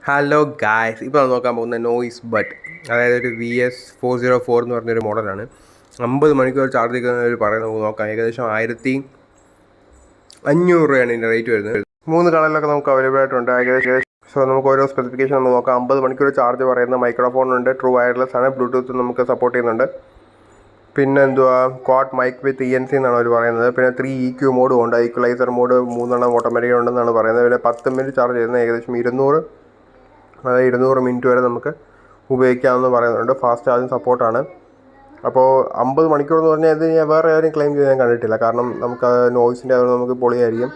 Hello guys, ഇപ്പോൾ നമ്മൾ നോക്കാൻ പോകുന്ന നോയ്സ് ബഡ്, അതായത് ഒരു VS404 എന്ന് പറഞ്ഞൊരു മോഡലാണ്. 50 മണിക്കൂർ ചാർജ് ചെയ്യുന്ന പറയുന്നത് നമുക്ക് നോക്കാം. ഏകദേശം 1500 രൂപയാണ് ഇതിൻ്റെ റേറ്റ് വരുന്നത്. 3 കളറിലൊക്കെ നമുക്ക് അവൈലബിൾ ആയിട്ടുണ്ട്. ഏകദേശം നമുക്ക് ഓരോ സ്പെസിഫിക്കേഷൻ നമുക്ക് നോക്കാം. 50 മണിക്കൂർ ചാർജ് പറയുന്ന മൈക്രോഫോൺ ഉണ്ട്, ട്രൂ വയർലെസ് ആണ്, ബ്ലൂടൂത്ത് നമുക്ക് സപ്പോർട്ട് ചെയ്യുന്നുണ്ട്. പിന്നെ ക്വാഡ് മൈക്ക് വിത്ത് ENC എന്നാണ് അവർ പറയുന്നത്. പിന്നെ 3 EQ മോഡും ഉണ്ട്, ഈക്വലൈസർ മോഡ് 3 ഓട്ടോമാറ്റിക് ഉണ്ടെന്നാണ് പറയുന്നത്. പിന്നെ 10 മിനിറ്റ് ചാർജ് ചെയ്യുന്നത് ഏകദേശം 200 മിനിറ്റ് വരെ നമുക്ക് ഉപയോഗിക്കാമെന്ന് പറയുന്നുണ്ട്. ഫാസ്റ്റ് ചാർജിങ് സപ്പോർട്ടാണ്. അപ്പോൾ 50 മണിക്കൂർ എന്ന് പറഞ്ഞാൽ ഇത് വേറെ ആരും ക്ലെയിം ചെയ്ത് ഞാൻ കണ്ടിട്ടില്ല. കാരണം നമുക്ക് നോയ്സിൻ്റെ അത് നമുക്ക് പൊളിയായിരിക്കും.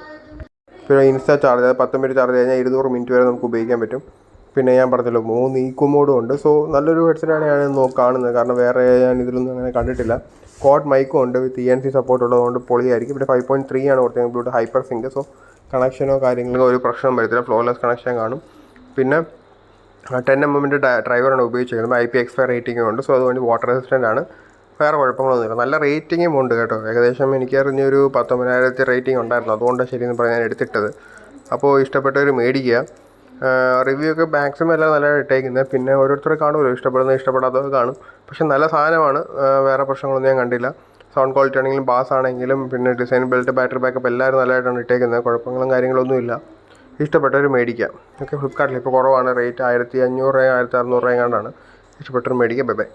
പിന്നെ ഇൻസ്റ്റാ ചാർജ് 10 മിനിറ്റ് ചാർജ് കഴിഞ്ഞാൽ 200 മിനിറ്റ് വരെ നമുക്ക് ഉപയോഗിക്കാൻ പറ്റും. പിന്നെ ഞാൻ പറഞ്ഞല്ലോ 3 ഈക്വ മോഡും ഉണ്ട്. സോ നല്ലൊരു ഹെഡ്സെറ്റാണ് ഞാൻ കാണുന്നത്. കാരണം വേറെ ഞാൻ ഇതിലൊന്നും അങ്ങനെ കണ്ടിട്ടില്ല. ക്വാഡ് മൈക്കും ഉണ്ട് വിത്ത് ENC സപ്പോർട്ട് ഉള്ളതുകൊണ്ട് പൊളിയായിരിക്കും. പിന്നെ 5.3 ആണ് കൊടുത്തത്, ബ്ലൂടൂത്ത് ഹൈപ്പർ സിങ്ക്. സോ കണക്ഷനോ കാര്യങ്ങളോ ഒരു പ്രശ്നം വരത്തില്ല, ഫ്ലോലെസ് കണക്ഷൻ കാണും. പിന്നെ 10mm ഡ്രൈവറാണ് ഉപയോഗിച്ചിരിക്കുന്നത്. IPX5 റേറ്റിംഗും ഉണ്ട്. സോ അതുകൊണ്ട് വാട്ടർ റെസിസ്റ്റൻ്റ് ആണ്. വേറെ കുഴപ്പങ്ങളൊന്നുമില്ല. നല്ല റേറ്റിംഗും ഉണ്ട് കേട്ടോ. ഏകദേശം എനിക്കറിഞ്ഞൊരു 19,000 റേറ്റിംഗ് ഉണ്ടായിരുന്നു. അതുകൊണ്ടാണ് ശരിയെന്ന് പറഞ്ഞ് ഞാൻ എടുത്തിട്ടത്. അപ്പോൾ ഇഷ്ടപ്പെട്ടവർ മേടിക്കുക. റിവ്യൂ ഒക്കെ മാക്സിമം എല്ലാം നല്ലതായിട്ട് ഇട്ടേക്കുന്നത്. പിന്നെ ഓരോരുത്തർ കാണുമല്ലോ, ഇഷ്ടപ്പെടുന്നത് ഇഷ്ടപ്പെടാത്തത് കാണും. പക്ഷെ നല്ല സാധനമാണ്, വേറെ പ്രശ്നങ്ങളൊന്നും ഞാൻ കണ്ടില്ല. സൗണ്ട് ക്വാളിറ്റി ആണെങ്കിലും ബാസ് ആണെങ്കിലും പിന്നെ ഡിസൈൻ ബെൽറ്റ് ബാറ്ററി ബാക്കപ്പ് എല്ലാവരും നല്ലതായിട്ടാണ് ഇട്ടേക്കുന്നത്. കുഴപ്പങ്ങളും കാര്യങ്ങളൊന്നുമില്ല. ഇഷ്ടപ്പെട്ടവർ മേടിക്കാം. ഓക്കെ, ഫ്ലിപ്കാർട്ടിൽ ഇപ്പോൾ കുറവാണ് റേറ്റ്. 1500 1600 എങ്ങാണ്ടാണ്. ഇഷ്ടപ്പെട്ടവർ മേടിക്കാം. Bye bye.